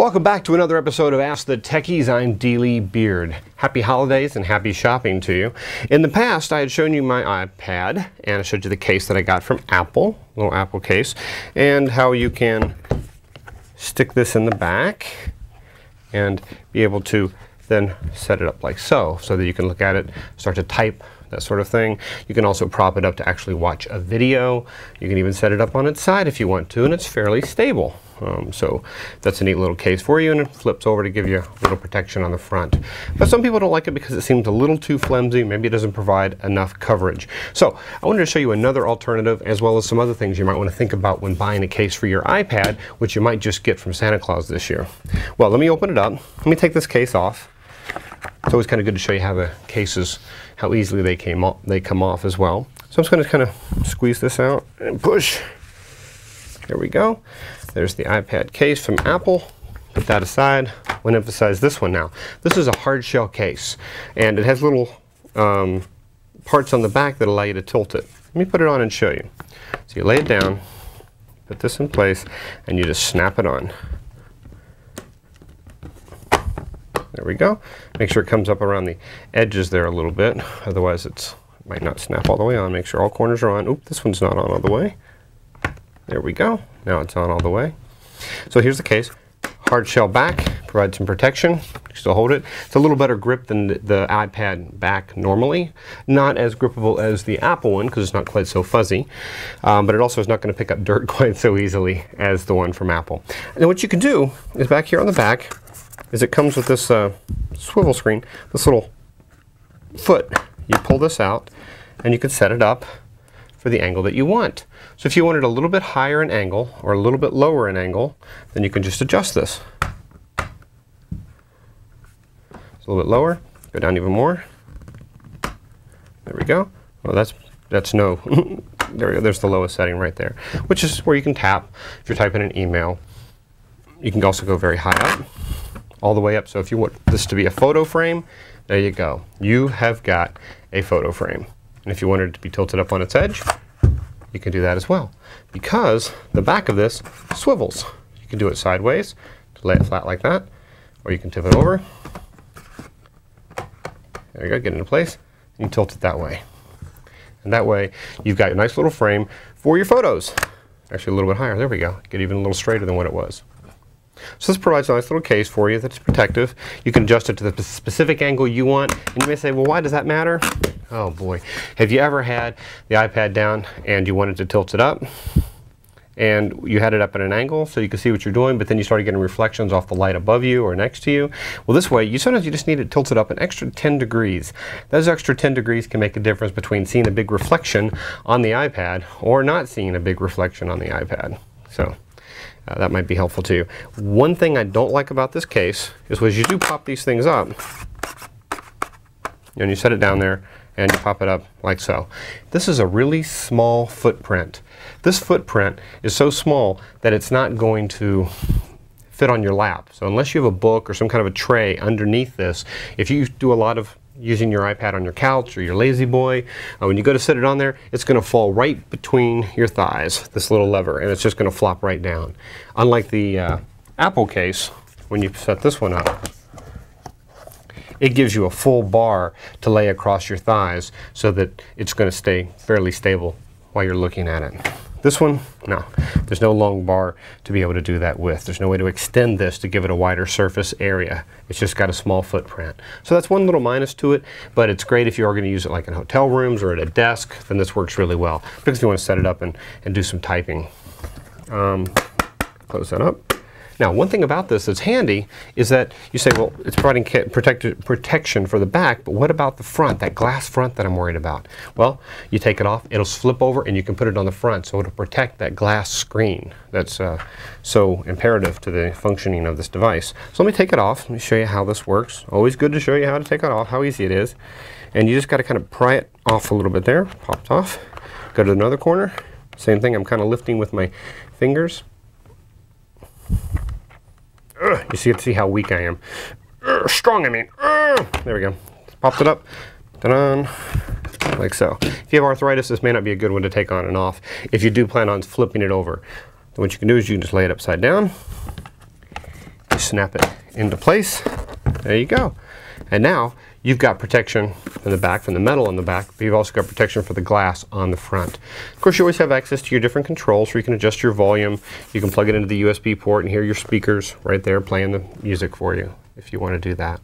Welcome back to another episode of Ask the Techies. I'm D.Lee Beard. Happy holidays and happy shopping to you. In the past, I had shown you my iPad, and I showed you the case that I got from Apple, little Apple case, and how you can stick this in the back and be able to then set it up like so that you can look at it, start to type, that sort of thing. You can also prop it up to actually watch a video. You can even set it up on its side if you want to, and it's fairly stable. So that's a neat little case for you, and it flips over to give you a little protection on the front. But some people don't like it because it seems a little too flimsy. Maybe it doesn't provide enough coverage. So I wanted to show you another alternative, as well as some other things you might want to think about when buying a case for your iPad, which you might just get from Santa Claus this year. Well, let me open it up. Let me take this case off. It's always kind of good to show you how the cases, how easily they come off as well. So I'm just going to kind of squeeze this out and push. There we go. There's the iPad case from Apple. Put that aside. I want to emphasize this one now. This is a hard shell case, and it has little parts on the back that allow you to tilt it. Let me put it on and show you. So you lay it down, put this in place, and you just snap it on. There we go. Make sure it comes up around the edges there a little bit, otherwise it might not snap all the way on. Make sure all corners are on. Oop, this one's not on all the way. There we go. Now it's on all the way. So here's the case. Hard shell back, provides some protection. You still hold it. It's a little better grip than the iPad back normally. Not as grippable as the Apple one because it's not quite so fuzzy. But it also is not going to pick up dirt quite so easily as the one from Apple. And what you can do is back here on the back is it comes with this swivel screen, this little foot. You pull this out and you can set it up for the angle that you want. So if you wanted a little bit higher in angle or a little bit lower in angle, then you can just adjust this. It's a little bit lower, go down even more. There we go. Well, that's no, there we go. There's the lowest setting right there, which is where you can tap if you're typing an email. You can also go very high up, all the way up. So if you want this to be a photo frame, there you go. You have got a photo frame. And if you wanted it to be tilted up on its edge, you can do that as well, because the back of this swivels. You can do it sideways to lay it flat like that, or you can tip it over. There you go, get it into place, and you tilt it that way. And that way, you've got a nice little frame for your photos. Actually a little bit higher, there we go. Get even a little straighter than what it was. So this provides a nice little case for you that's protective. You can adjust it to the specific angle you want. And you may say, well, why does that matter? Oh boy. Have you ever had the iPad down and you wanted to tilt it up? And you had it up at an angle so you could see what you're doing, but then you started getting reflections off the light above you or next to you. Well, this way, sometimes you just need it tilted up an extra 10 degrees. Those extra 10 degrees can make a difference between seeing a big reflection on the iPad or not seeing a big reflection on the iPad. So that might be helpful to you. One thing I don't like about this case is when you do pop these things up, and you set it down there, and you pop it up like so. This is a really small footprint. This footprint is so small that it's not going to fit on your lap. So unless you have a book or some kind of a tray underneath this, if you do a lot of using your iPad on your couch or your lazy boy, when you go to sit it on there, it's going to fall right between your thighs, this little lever, and it's just going to flop right down. Unlike the Apple case, when you set this one up, it gives you a full bar to lay across your thighs so that it's going to stay fairly stable while you're looking at it. This one, no. There's no long bar to be able to do that with. There's no way to extend this to give it a wider surface area. It's just got a small footprint. So that's one little minus to it, but it's great if you are going to use it like in hotel rooms or at a desk, then this works really well. Because if you want to set it up and do some typing. Close that up. Now, one thing about this that's handy is that you say, well, it's providing protection for the back, but what about the front, that glass front that I'm worried about? Well, you take it off, it'll flip over, and you can put it on the front, so it'll protect that glass screen that's so imperative to the functioning of this device. So let me take it off. Let me show you how this works. Always good to show you how to take it off, how easy it is. And you just got to kind of pry it off a little bit there. Popped off. Go to another corner. Same thing, I'm kind of lifting with my fingers. You see how weak I am. Strong, I mean. There we go. Popped it up. Ta-da! Like so. If you have arthritis, this may not be a good one to take on and off. If you do plan on flipping it over, what you can do is you can just lay it upside down. You snap it into place. There you go. And now you've got protection in the back from the metal in the back, but you've also got protection for the glass on the front. Of course, you always have access to your different controls where you can adjust your volume. You can plug it into the USB port and hear your speakers right there playing the music for you if you want to do that.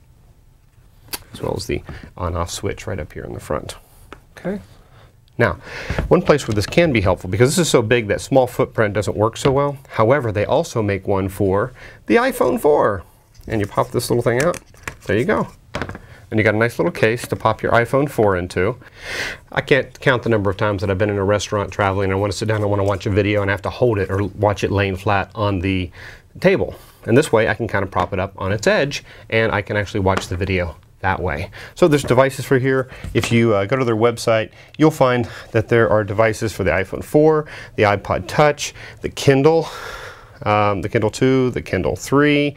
As well as the on-off switch right up here in the front. Okay. Now, one place where this can be helpful, because this is so big that small footprint doesn't work so well. However, they also make one for the iPhone 4. And you pop this little thing out. There you go. And you got a nice little case to pop your iPhone 4 into. I can't count the number of times that I've been in a restaurant traveling and I want to sit down and I want to watch a video and I have to hold it or watch it laying flat on the table. And this way I can kind of prop it up on its edge and I can actually watch the video that way. So there's devices for here. If you go to their website, you'll find that there are devices for the iPhone 4, the iPod Touch, the Kindle 2, the Kindle 3,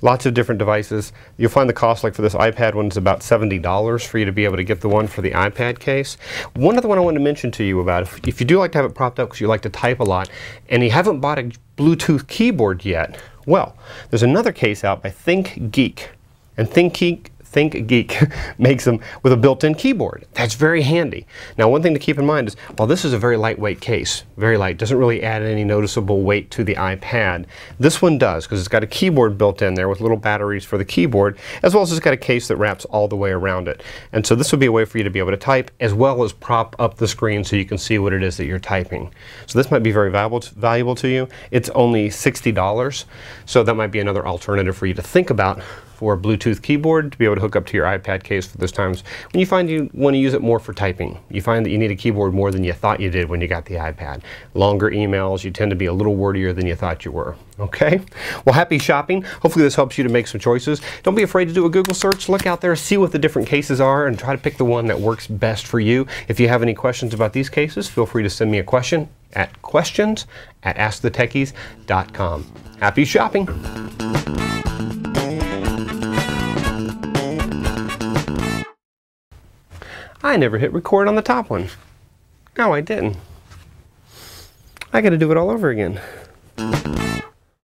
lots of different devices. You'll find the cost, like for this iPad one, is about $70 for you to be able to get the one for the iPad case. One other one I wanted to mention to you about, if you do like to have it propped up because you like to type a lot, and you haven't bought a Bluetooth keyboard yet, well, there's another case out by ThinkGeek. And ThinkGeek makes them with a built-in keyboard. That's very handy. Now, one thing to keep in mind is, while this is a very lightweight case, very light, doesn't really add any noticeable weight to the iPad, this one does, because it's got a keyboard built in there with little batteries for the keyboard, as well as it's got a case that wraps all the way around it. And so this would be a way for you to be able to type, as well as prop up the screen so you can see what it is that you're typing. So this might be very valuable to you. It's only $60, so that might be another alternative for you to think about for a Bluetooth keyboard to be able to hook up to your iPad case for those times when you find you want to use it more for typing. You find that you need a keyboard more than you thought you did when you got the iPad. Longer emails, you tend to be a little wordier than you thought you were. Okay? Well, happy shopping. Hopefully this helps you to make some choices. Don't be afraid to do a Google search. Look out there, see what the different cases are, and try to pick the one that works best for you. If you have any questions about these cases, feel free to send me a question at questions@asktheteckies.com. Happy shopping! I never hit record on the top one. No, I didn't. I gotta do it all over again.